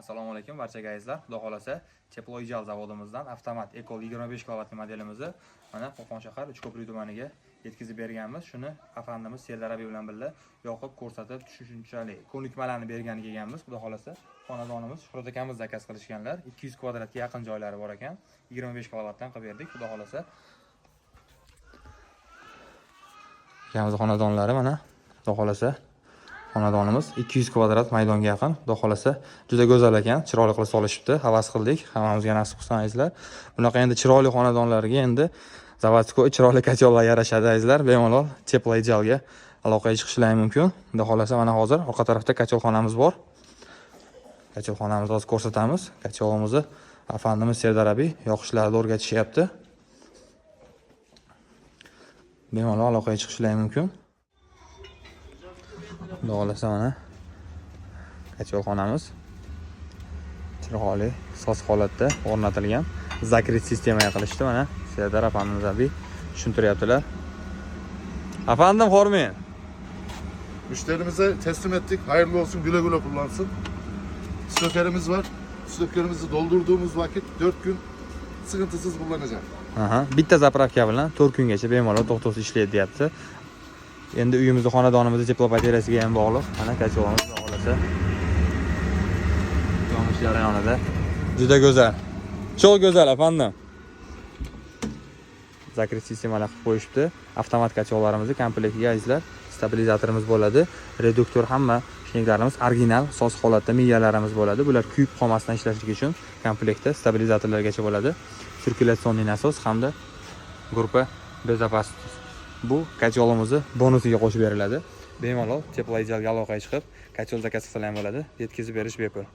Assalomu alaykum barchaga azizlar. Xudo xolasa Cheployjal zavodimizdan avtomat Ekol 25 kilovatli modelimizni mana Qo'qon shahar Uchko'prik tumaniga yetkazib berganmiz. Shuni afandimiz Serdar Abiy bilan birga yoqib ko'rsatib, tushunchali ko'nikmalarni berganiga kelganmiz. Xudo xolasa xonadonimiz Shuhrat akamiz zakaz qilishganlar. 200 kvadratga yaqin joylari bor ekan. 25 kilovatdan qilib berdik. Xudo xolasa akamiz xonadonlari mana Xudo xolasa xonadonimiz 200 kvadrat maydonga yaqin. Xudo xolasa juda go'zal ekan, chiroyli qilib solishibdi. Havas qildik. Hammamizga nasib qilsin azizlar. Bunaqa endi chiroyli xonadonlarga endi zavodskoy chiroyli kotellar yarashadi azizlar. Bemalol Cheployjalga aloqaga chiqishlari mumkin. Xudo xolasa mana hozir orqa tarafda kacholxonamiz bor. Kacholxonamizni hozir ko'rsatamiz. Kacholimizni afandimiz Serdar Abiy yoqishlarni o'rgatishyapti. Bemalol aloqaga chiqishlari mumkin. Xudo xolasa mana kacholxonamiz chiroyli soz holatda o'rnatilgan. Zakrit sistemaga qilishdi mana Serdar afandimiz Abiy tushuntiryaptilar. Afandim hormayın. Müşterimize teslim ettik. Hayırlı olsun, güle güle kullansın. Stokerimiz var. Stokerimizi doldurduğumuz vakit 4 gün sıkıntısız kullanacak. Bitta zapravka bilan 4 kungacha bemalol to'xtovsiz ishlaydi deyapti. Endi uyimizni, xonadonimizni teplov batareyasiga ham bog'liq. Mana kacholimiz Xudo xolasa yonish jarayonida. Juda go'zal. Çok go'zal afandim. Zakrit sistemalar qilib qo'yishibdi. Avtomat kachollarimizni komplektiga azizlar, stabilizatorimiz bo'ladi. Reduktor hamma shinglarimiz original, soz holatda miyalarimiz bo'ladi. Bular kuyib qolmasdan ishlashligi uchun komplektda stabilizatorlargacha bo'ladi. Sirkulyatsionniy nasos hamda gruppa безопасность. Bu kacholimizni bonusiga qo'shib beriladi. Bemalol Cheployjalga aloqaga chiqib, kachol zakaz qilsa ham bo'ladi. Yetkazib berish bepul.